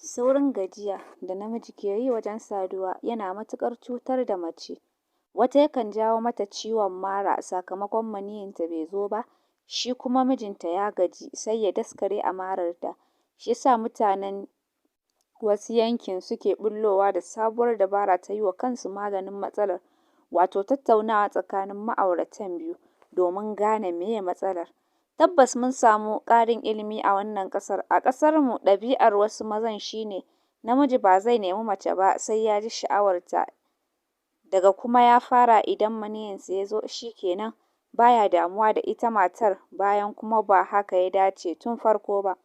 Saurin gajiya da namiji ke yi wajen saduwa yana matuƙar cutar da mace. Wata yakan jawo mata ciwon mara sakamakon maniyyinta bai zo ba, shi kuma mijinta ya gaji sai ya daskare a mararta. Shi yasa mutanen wasu yankin suke ɓullowa da sabuwar dabara ta yi wa kansu maganin matsalar, wato tattaunawa tsakanin ma'auratan biyu domin gane meye matsalar. Tabbas mun samu ƙarin ilimi a wannan ƙasar. A ƙasarmu ɗabi'ar wasu mazan shi ne namiji ba zai nemi mace ba sai ya ji sha'awarta, daga kuma ya fara idan maniyyinsa ya zo shi kenan, ba ya damuwa da ita matar, bayan kuma ba haka ya dace tun farko ba.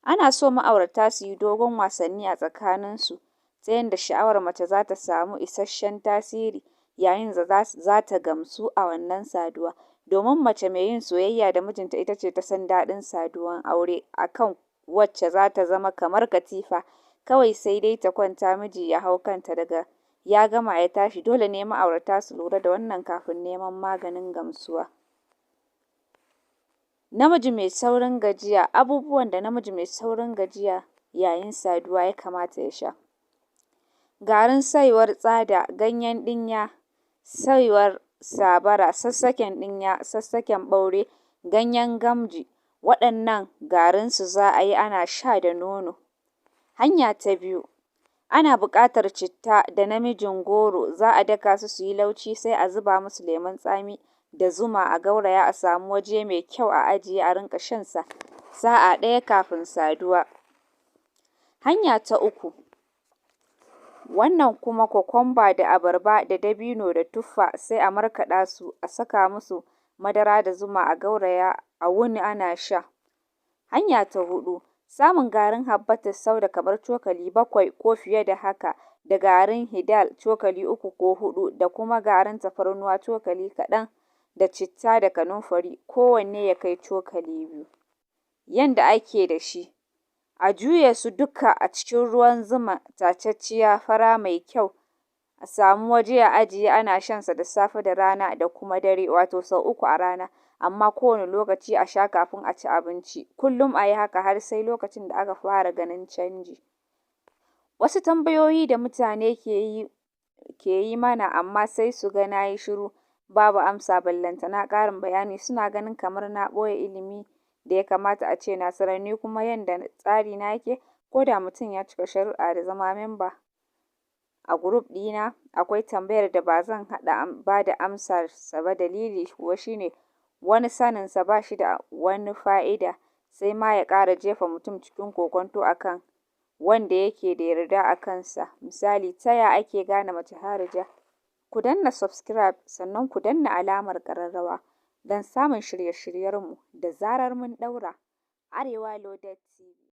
Ana so ma'aurata su yi dogon wasanni a tsakaninsu ta yanda sha'awar mace za ta samu isasshen tasiri yayin da za ta gamsu a wannan saduwa. Domin mace mai yin soyayya da mijinta ita ce ta san daɗin saduwan aure a kan wacce za ta zama kamar katifa, kawai sai dai ta kwanta miji ya hau kanta daga ya gama ya tashi. Dole ne ma'aurata su lura da wannan kafin neman maganin gamsuwa. Namiji mai saurin gajiya. Abubuwan da namiji mai saurin gajiya yayin saduwa ya kamata ya sha: garin saiwar tsada, ganyen ɗinya, saiwar sabara, sassaken ɗinya, sassaken ɓaure, ganyen gamji. Waɗannan garinsu za a yi ana sha da nono. Hanya ta biyu, ana buƙatar citta da namijin goro, za a daka su yi laushi sai a zuba musu lemon tsami da zuma a gauraya a samu waje mai kyau a ajiye a rinƙa shansa sa'a ɗaya kafin saduwa. Hanya ta uku, wannan kuma kokwamba da abarba da dabino da tuffa sai a markaɗa su a saka musu madara da zuma a gauraya a wuni ana sha. Hanya ta huɗu, samun garin habbatus sauda kamar cokali 7 ko fiye da haka, da garin hidal cokali 3 ko 4, da kuma garin tafarnuwa cokali kaɗan, da citta da kanumfari kowanne ya kai cokali 2. Yanda ake da shi: a juye su duka a cikin ruwan zuma tacacciya fara mai kyau, a samu waje a ajiye ana shansa da safe da rana da kuma dare, wato sau 3 a rana, amma kowane lokaci a sha kafin a ci abinci. Kullum a yi haka har sai lokacin da aka fara ganin canji. Wasu tambayoyi da mutane ke yi mana amma sai su ga na yi shiru babu amsa ballantana ƙarin bayani, suna ganin kamar na ɓoye ilimi da ya kamata a ce na sanar. Ni kuma yanda tsarina yake, ko da mutum ya cika sharuɗa da zama memba a group ɗina, akwai tambayar da ba zan ba da amsarsa ba. Dalili kuwa shi ne wani saninsa ba shi da wani fa'ida sai ma ya ƙara jefa mutum cikin kokwanto a kan wanda yake da yarda a kansa. Misali, ta ya ake gane mace harija? Ku danna subscribe sannan ku danna alamar ƙararrawa don samun shirye-shiryenmu da zarar mun ɗaura. Arewa Loaded TV.